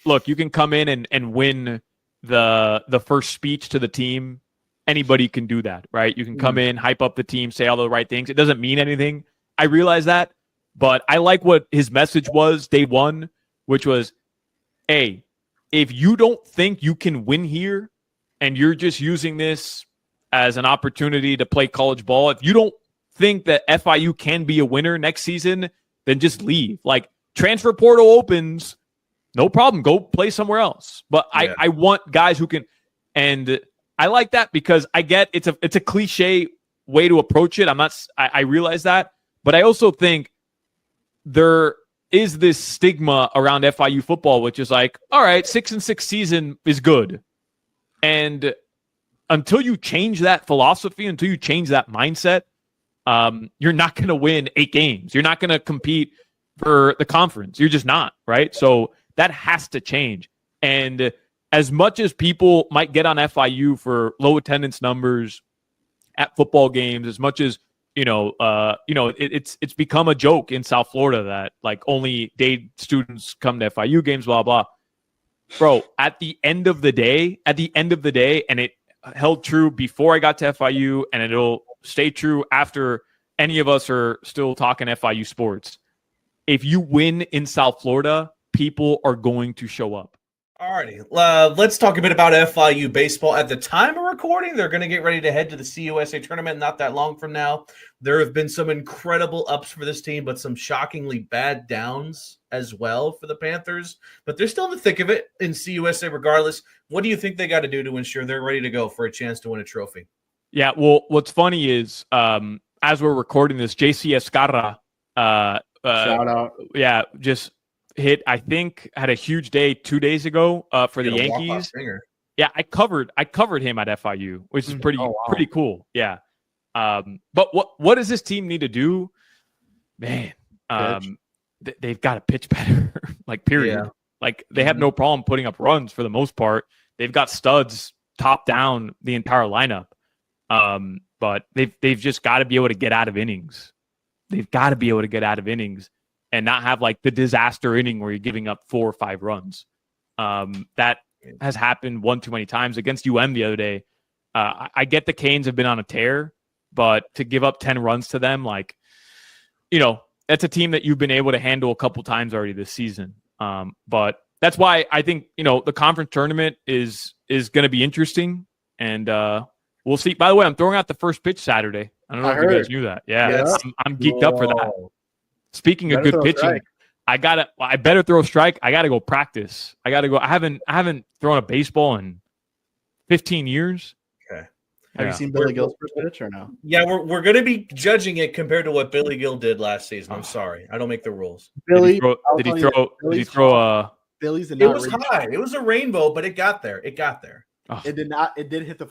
look, you can come in and win the first speech to the team. Anybody can do that, right? You can come in, hype up the team, say all the right things. It doesn't mean anything. I realize that, but I like what his message was day one, which was, hey, if you don't think you can win here and you're just using this as an opportunity to play college ball, if you don't think that FIU can be a winner next season, then just leave. Like, transfer portal opens, no problem. Go play somewhere else. But I want guys who can, and I like that because I get it's a cliche way to approach it. I realize that, but I also think there is this stigma around FIU football, which is like, all right, 6-6 season is good. And until you change that philosophy, until you change that mindset, you're not going to win 8 games. You're not going to compete for the conference. You're just not, right? So that has to change. And as much as people might get on FIU for low attendance numbers at football games, as much as it's become a joke in South Florida that like only day students come to FIU games, blah blah. Bro, at the end of the day, and it held true before I got to FIU, and it'll stay true after any of us are still talking FIU sports. If you win in South Florida, people are going to show up. Alrighty, let's talk a bit about FIU baseball. At the time of recording, they're going to get ready to head to the CUSA tournament not that long from now. There have been some incredible ups for this team, but some shockingly bad downs as well for the Panthers. But they're still in the thick of it in CUSA regardless. What do you think they got to do to ensure they're ready to go for a chance to win a trophy? Yeah, well, what's funny is as we're recording this, JC Escarra, shout out. Yeah, just hit, I think, had a huge day 2 days ago for the Yankees. Yeah, I covered him at FIU, which is pretty cool. Yeah. But what does this team need to do? Man, they've got to pitch better, like period. Yeah. Like they have no problem putting up runs for the most part. They've got studs top down the entire lineup. But they've just got to be able to get out of innings. They've got to be able to get out of innings and not have like the disaster inning where you're giving up 4 or 5 runs. That has happened one too many times against UM the other day. I get the Canes have been on a tear, but to give up 10 runs to them, like, that's a team that you've been able to handle a couple times already this season. But that's why I think, the conference tournament is going to be interesting. And we'll see. By the way, I'm throwing out the first pitch Saturday. I don't know if you guys knew that. Yeah. I'm geeked up for that. Speaking of good pitching, strike. I better throw a strike. I gotta go practice. I haven't thrown a baseball in 15 years. Okay. Have you seen Billy Gill's first pitch or no? Yeah, we're gonna be judging it compared to what Billy Gill did last season. I'm sorry. I don't make the rules. Billy, did he throw Billy's it was high. It was a rainbow, but it got there. Oh. It did not. It did hit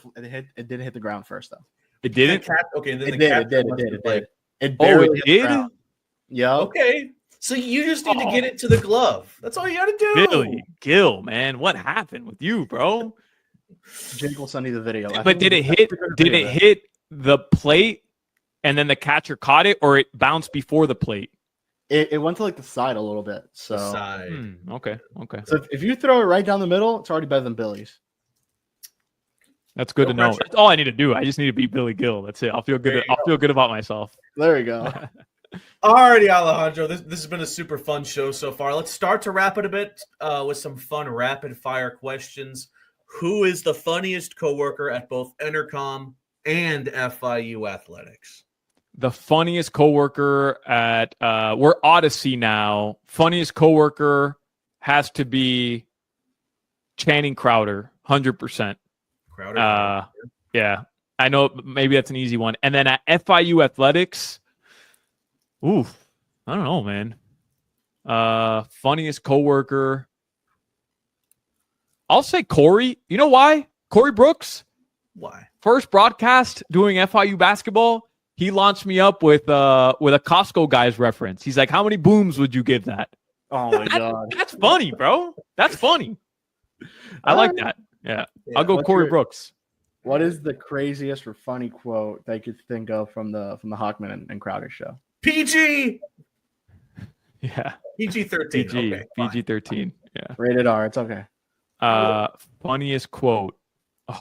didn't hit the ground first though. It didn't? Okay, then it did. It did? Yeah. Okay. So you just need to get it to the glove. That's all you got to do. Billy Gill, man, what happened with you, bro? Jake will send you the video. But did it hit? Did it hit the plate, and then the catcher caught it, or it bounced before the plate? It went to like the side a little bit. So okay. So if you throw it right down the middle, it's already better than Billy's. That's good to know. That's all I need to do. I just need to beat Billy Gill. That's it. I'll feel good. I'll feel good about myself. There we go. Alrighty, Alejandro. This has been a super fun show so far. Let's start to wrap it a bit with some fun rapid fire questions. Who is the funniest coworker at both Entercom and FIU athletics? The funniest coworker at we're Odyssey now. Funniest coworker has to be Channing Crowder, 100%. Crowder. Yeah. I know maybe that's an easy one. And then at FIU athletics, I don't know, man. Funniest coworker. I'll say Corey. You know why? Corey Brooks. Why? First broadcast doing FIU basketball, he launched me up with a Costco guys reference. He's like, "How many booms would you give that?" Oh my god, that's funny, bro. That's funny. I like that. Yeah. I'll go Corey Brooks. What is the craziest or funny quote that you could think of from the Hockman and Crowder show? PG. Yeah. PG-13. Okay, PG-13. Yeah. Rated R. It's okay. Funniest quote. Oh.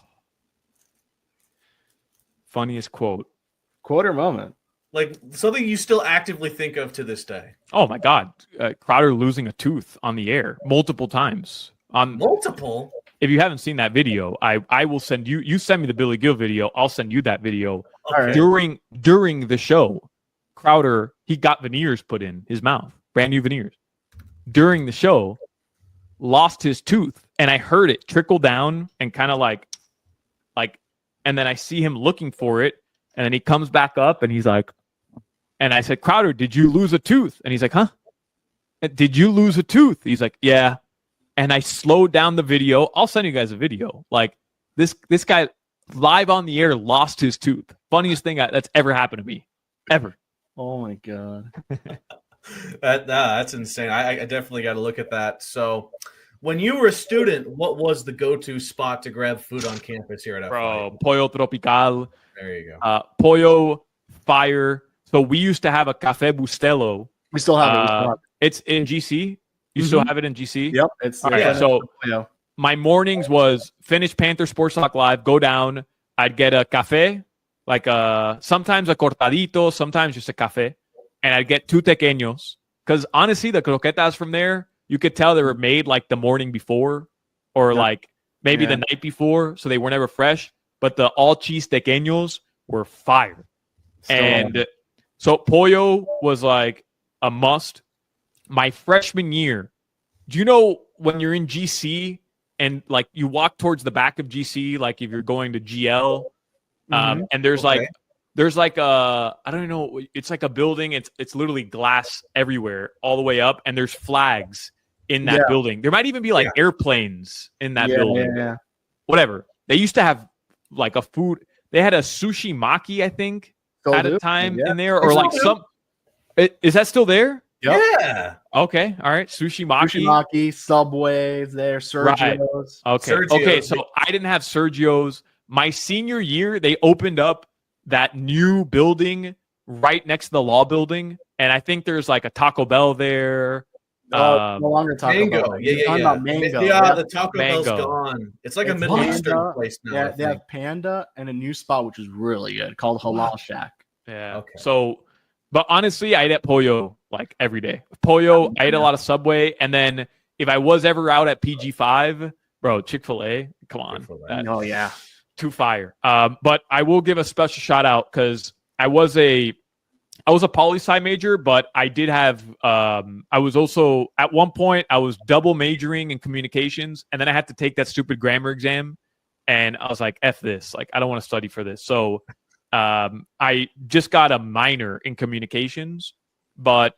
Funniest quote. Quote or moment? Like something you still actively think of to this day. Oh my God. Crowder losing a tooth on the air multiple times. Multiple? If you haven't seen that video, I will send you. You send me the Billy Gill video. I'll send you that video. Okay. During the show, Crowder, he got veneers put in his mouth, brand new veneers. During the show, lost his tooth, and I heard it trickle down and kind of like, and then I see him looking for it, and then he comes back up and he's like, and I said, Crowder, did you lose a tooth? And he's like, huh? Did you lose a tooth? He's like, yeah. And I slowed down the video. I'll send you guys a video. Like this guy live on the air lost his tooth. Funniest thing that's ever happened to me, ever. Oh my god. That's insane. I definitely got to look at that. So, when you were a student, what was the go-to spot to grab food on campus here at FIU? Bro, Pollo Tropical, There you go. Pollo Fire. So we used to have a Café Bustelo. We still have it. It's in GC. You still have it in GC? Yep. It's all right. So yeah. My mornings was finish Panther Sports Talk Live, go down. I'd get a café, like sometimes a cortadito, sometimes just a café, and I'd get 2 tequeños. Because honestly, the croquetas from there, you could tell they were made like the morning before, or like maybe the night before, so they were never fresh. But the all cheese tequeños were fire. So pollo was like a must. My freshman year, do you know when you're in GC and like you walk towards the back of GC, like if you're going to GL, and there's like a, I don't know, it's like a building. It's literally glass everywhere all the way up, and there's flags in that building. There might even be like airplanes in that building. Yeah. Whatever. They used to have like a food. They had a sushi maki, I think, at a time in there, or like some. Is that still there? Yep. Yeah. Okay. All right. Sushi Maki. Subway's there. Sergio's. Right. Okay. Sergio's. Okay. So I didn't have Sergio's. My senior year, they opened up that new building right next to the law building, and I think there's like a Taco Bell there. No longer Taco Mango. Bell. Yeah. Mango. Yeah, the Taco Mango. Bell's gone. It's like It's a Middle Panda. Eastern place now. Yeah, they have Panda and a new spot which is really good called Halal Shack. Yeah. Okay. So, but honestly, I ate at Pollo like every day. Pollo, I ate a lot of Subway, and then if I was ever out at PG5, bro, Chick-fil-A, come on. Oh yeah. Too fire. But I will give a special shout out because I was a poli-sci major, but I did have I was also at one point I was double majoring in communications, and then I had to take that stupid grammar exam, and I was like, F this, like I don't want to study for this. So I just got a minor in communications, but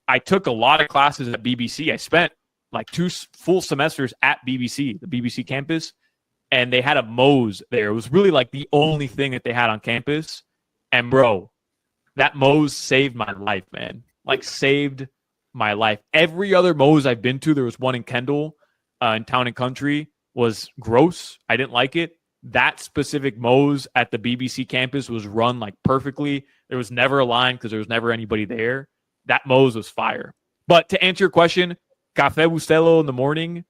I took a lot of classes at BBC. I spent like 2 full semesters at BBC, the BBC campus, and they had a Moe's there. It was really like the only thing that they had on campus. And bro, that Moe's saved my life, man. Like saved my life. Every other Moe's I've been to, there was one in Kendall, in Town and Country, was gross. I didn't like it. That specific Moe's at the BBC campus was run like perfectly. There was never a line because there was never anybody there. That Moe's was fire. But to answer your question, Café Bustelo in the morning,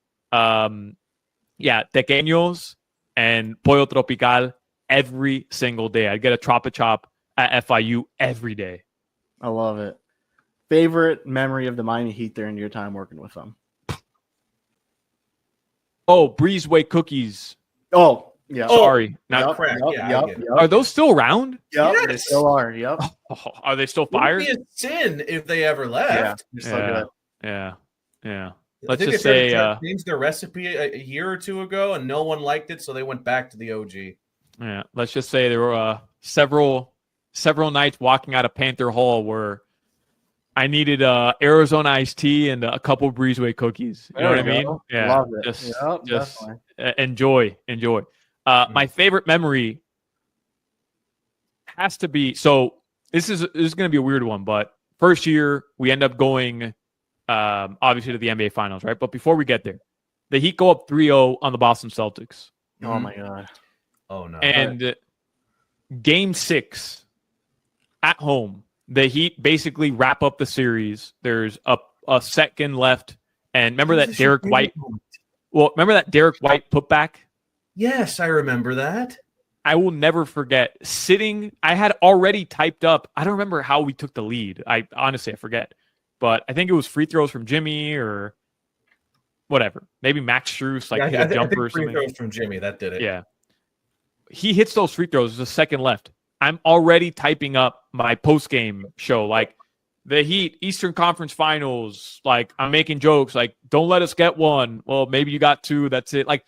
tequeños and Pollo Tropical every single day. I'd get a Tropa Chop at FIU every day. I love it. Favorite memory of the Miami Heat during your time working with them? Oh, Breezeway cookies. Oh, yeah. Sorry. Not correct. Are those still around? Yep, Yes. they still are. Yep. Oh, are they still fired? It would be a sin if they ever left. Yeah. I Let's think just they say changed their recipe a year or two ago, and no one liked it, so they went back to the OG. yeah. Let's just say there were several nights walking out of Panther Hall where I needed Arizona iced tea and a couple Breezeway cookies. You know what I mean? Yeah. Love it. Just enjoy. My favorite memory has to be, so this is going to be a weird one, but first year we end up going obviously to the NBA Finals, right? But before we get there, the Heat go up 3-0 on the Boston Celtics. Oh my God. Oh no. And game 6 at home, the Heat basically wrap up the series. There's a second left. And remember that Derek White? Well, remember that Derek White putback? Yes, I remember that. I will never forget I had already typed up. I don't remember how we took the lead. I honestly forget. But I think it was free throws from Jimmy or whatever. Maybe Max Strus, like hit a jumper or something. Free throws from Jimmy, that did it. Yeah. He hits those free throws. There's a second left. I'm already typing up my post-game show. Like, the Heat, Eastern Conference Finals. Like, I'm making jokes. Like, don't let us get one. Well, maybe you got 2. That's it. Like,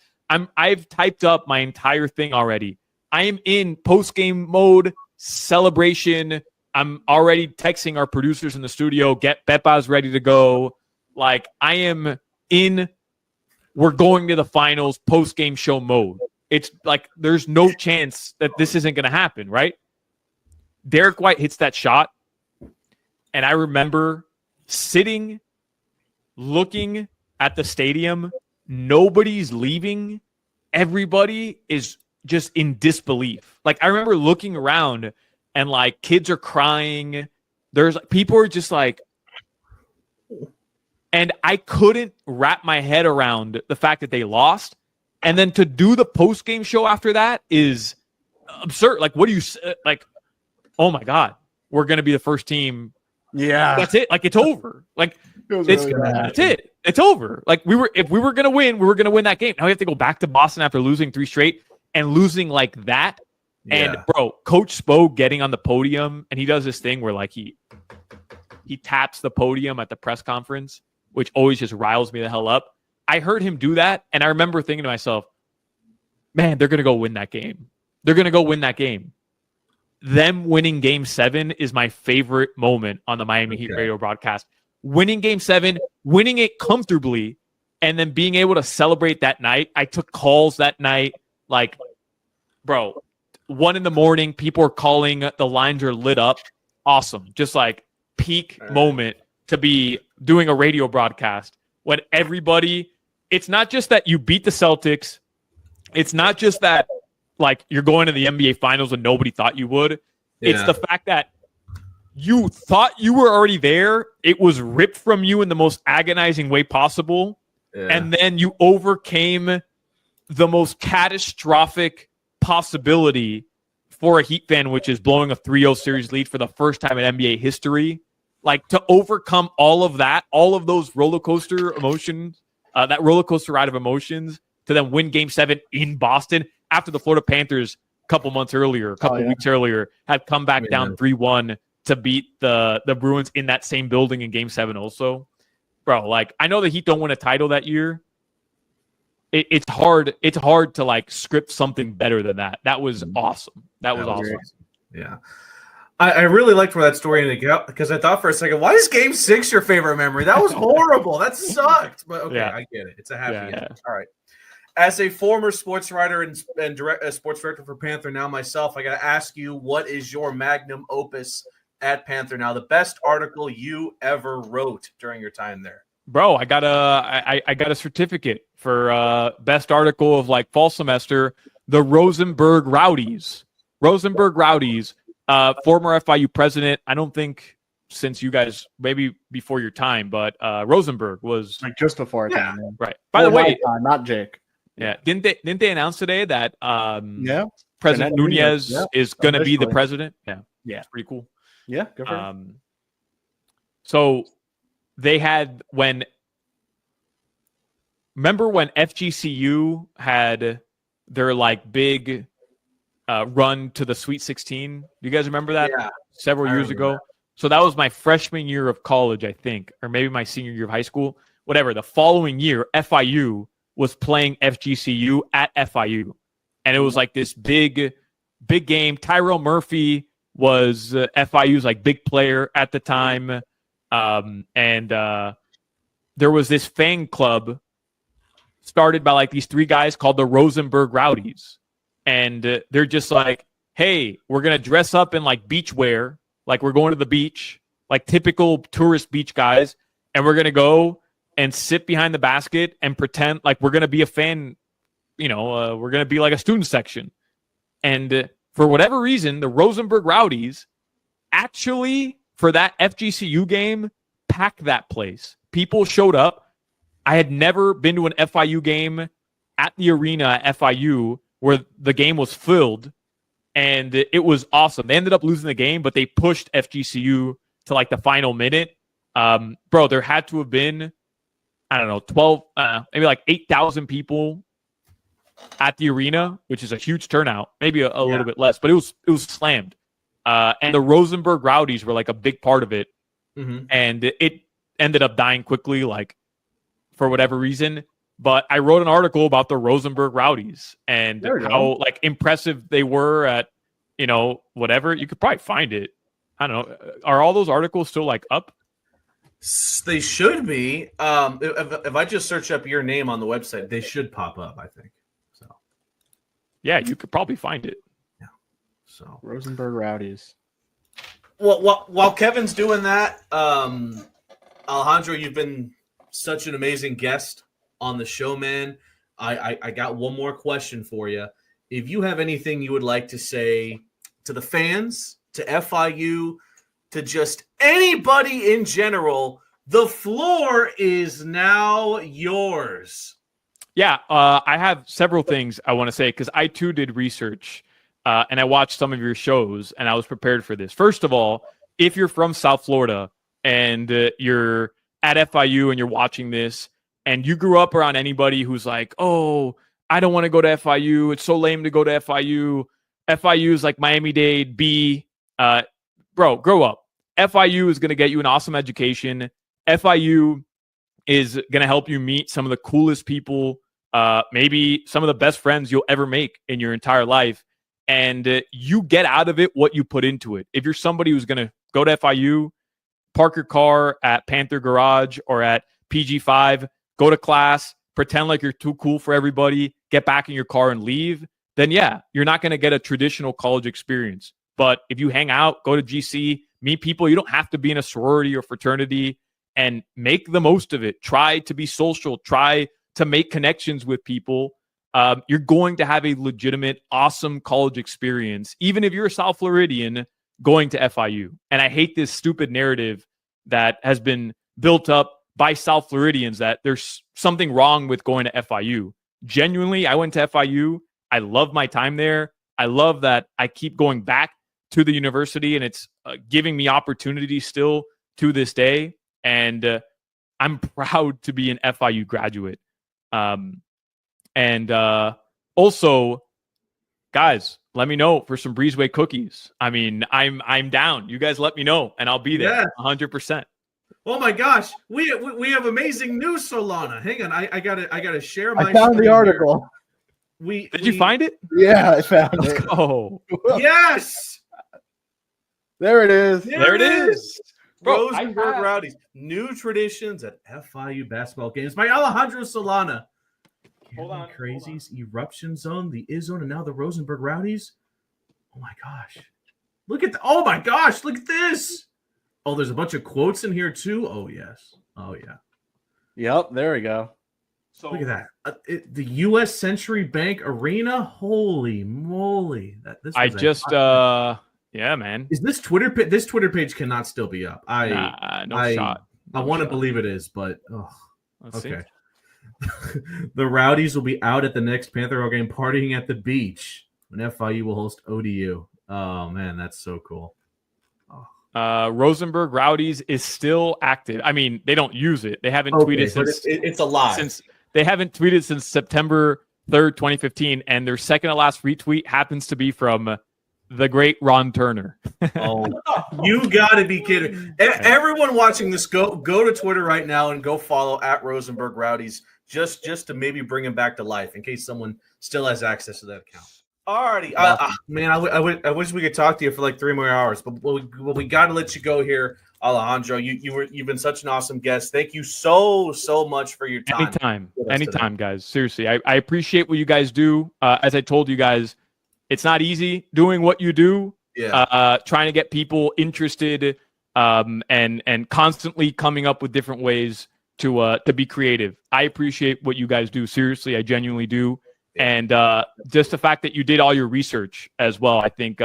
I've typed up my entire thing already. I am in post-game mode, celebration. I'm already texting our producers in the studio, get Bepa's ready to go. Like, I am in, we're going to the finals post-game show mode. It's like, there's no chance that this isn't going to happen, right? Derek White hits that shot, and I remember sitting, looking at the stadium. Nobody's leaving. Everybody is just in disbelief. Like, I remember looking around and like kids are crying. There's people are just like, and I couldn't wrap my head around the fact that they lost. And then to do the post-game show after that is absurd. Like, what do you like? Oh my God, we're going to be the first team. Yeah. That's it. Like, it's over. Like, that's it. It's over. Like, if we were going to win, we were going to win that game. Now we have to go back to Boston after losing 3 straight and losing like that. Yeah. And bro, Coach Spo getting on the podium, and he does this thing where like he taps the podium at the press conference, which always just riles me the hell up. I heard him do that, and I remember thinking to myself, man, they're going to go win that game. They're going to go win that game. Them winning Game 7 is my favorite moment on the Miami Heat radio broadcast. Winning Game 7, winning it comfortably, and then being able to celebrate that night. I took calls that night. Like, bro, 1 a.m, people are calling. The lines are lit up. Awesome. Just like peak moment to be doing a radio broadcast when everybody, it's not just that you beat the Celtics. It's not just that like you're going to the NBA finals when nobody thought you would. Yeah. It's the fact that you thought you were already there. It was ripped from you in the most agonizing way possible. Yeah. And then you overcame the most catastrophic possibility for a Heat fan, which is blowing a 3-0 series lead for the first time in NBA history. Like, to overcome all of that, all of those roller coaster emotions, that roller coaster ride of emotions, to then win Game 7 in Boston after the Florida Panthers a couple weeks earlier had come back down 3-1 to beat the Bruins in that same building in Game 7 also. Bro, like, I know the Heat don't win a title that year. It's hard to like script something better than that. That was awesome. That was awesome. Yeah. I really liked where that story ended up because I thought for a second, why is Game 6 your favorite memory? That was horrible. That sucked. But okay, I get it. It's a happy end. All right. As a former sports writer and sports director for Panther Now myself, I got to ask you, what is your magnum opus at Panther Now? The best article you ever wrote during your time there? Bro, I got a certificate for best article of like fall semester. The Rosenberg Rowdies. Former FIU president. I don't think since you guys, maybe before your time, but Rosenberg was like just before our time. Man. Right. By the way, not Jake. Yeah. Didn't they announce today that President Nunez is going to be the president? Yeah. It's pretty cool. Yeah. Good for him. So they had remember when FGCU had their like big run to the Sweet 16? Do you guys remember that? Yeah. Several years ago. That. So that was my freshman year of college, I think, or maybe my senior year of high school. Whatever. The following year, FIU was playing FGCU at FIU, and it was like this big game. Tyrell Murphy was FIU's like big player at the time, and there was this fan club started by like these 3 guys called the Rosenberg Rowdies. And they're just like, hey, we're going to dress up in like beach wear. Like we're going to the beach, like typical tourist beach guys. And we're going to go and sit behind the basket and pretend like we're going to be a fan. We're going to be like a student section. And for whatever reason, the Rosenberg Rowdies actually, for that FGCU game, packed that place. People showed up. I had never been to an FIU game at the arena at FIU where the game was filled, and it was awesome. They ended up losing the game, but they pushed FGCU to like the final minute. Bro, there had to have been, I don't know, 12, maybe like 8,000 people at the arena, which is a huge turnout, maybe a little bit less, but it was slammed. And the Rosenberg Rowdies were like a big part of it. Mm-hmm. And it ended up dying quickly, like for whatever reason. But I wrote an article about the Rosenberg Rowdies and how like impressive they were at, whatever. You could probably find it. I don't know. Are all those articles still like up? They should be. If I just search up your name on the website, they should pop up, I think. So, yeah, you could probably find it. Yeah. So Rosenberg Rowdies. Well, while Kevin's doing that, Alejandro, you've been such an amazing guest on the show, man. I got one more question for you. If you have anything you would like to say to the fans, to FIU, to just anybody in general, the floor is now yours. Yeah, I have several things I want to say because I too did research and I watched some of your shows and I was prepared for this. First of all, if you're from South Florida and you're at FIU and you're watching this and you grew up around anybody who's like, oh, I don't want to go to FIU. It's so lame to go to FIU. FIU is like Miami-Dade B. Bro, grow up. FIU is going to get you an awesome education. FIU is going to help you meet some of the coolest people, maybe some of the best friends you'll ever make in your entire life. And you get out of it what you put into it. If you're somebody who's going to go to FIU, park your car at Panther Garage or at PG5, go to class, pretend like you're too cool for everybody, get back in your car and leave, then yeah, you're not going to get a traditional college experience. But if you hang out, go to GC, meet people, you don't have to be in a sorority or fraternity, and make the most of it. Try to be social. Try to make connections with people. You're going to have a legitimate, awesome college experience, even if you're a South Floridian going to FIU. And I hate this stupid narrative that has been built up by South Floridians that there's something wrong with going to FIU. Genuinely, I went to FIU. I love my time there. I love that I keep going back to the university, and it's giving me opportunities still to this day. And I'm proud to be an FIU graduate. Also, guys, let me know for some Breezeway cookies. I mean, I'm down. You guys let me know, and I'll be there 100%. Oh my gosh, we have amazing news, Solana. Hang on, I gotta share my. I found the article. Did you find it? Yeah, I found it. Let's go. Yes, there it is. There it is. Bro, Rosenberg Rowdies, new traditions at FIU basketball games by Alejandro Solana. Hold on. Crazies, Eruption Zone, the Izzone, and now the Rosenberg Rowdies. Oh my gosh. Look at oh my gosh, look at this. Oh, there's a bunch of quotes in here too. Oh, yes. Oh, yeah. Yep, there we go. So look at that. The U.S. Century Bank Arena. Holy moly. Yeah, man. Is this Twitter page? This Twitter page cannot still be up. Shot. I want to believe it is, but Let's okay. See. The Rowdies will be out at the next Panther game partying at the beach when FIU will host ODU. Oh, man, that's so cool. Rosenberg Rowdies is still active. I mean, they don't use it. They haven't tweeted since it's alive. They haven't tweeted since September 3rd, 2015, and their second to last retweet happens to be from the great Ron Turner. Oh, you gotta be kidding. Everyone watching this, go to Twitter right now and go follow at Rosenberg Rowdies just to maybe bring him back to life in case someone still has access to that account. Alrighty, man, I wish we could talk to you for like 3 more hours, but we got to let you go here, Alejandro. You've been such an awesome guest. Thank you so much for your time. Anytime, guys. Seriously, I appreciate what you guys do. As I told you guys, it's not easy doing what you do. Yeah. Trying to get people interested, and constantly coming up with different ways to be creative. I appreciate what you guys do. Seriously, I genuinely do. And just the fact that you did all your research as well, I think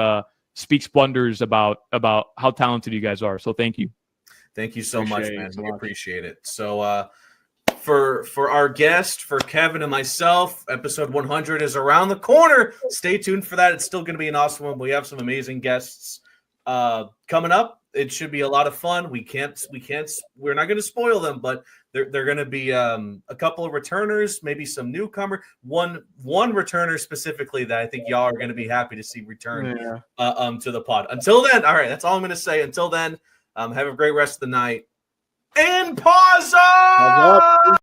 speaks wonders about how talented you guys are. So thank you. Thank you so much, man. We appreciate it. So for our guest, for Kevin and myself, episode 100 is around the corner. Stay tuned for that. It's still going to be an awesome one. We have some amazing guests coming up. It should be a lot of fun. We're not going to spoil them, but they're going to be a couple of returners, maybe some newcomer. One returner specifically that I think y'all are going to be happy to see return to the pod. Until then, all right, that's all I'm going to say. Until then, have a great rest of the night. And Paws Up!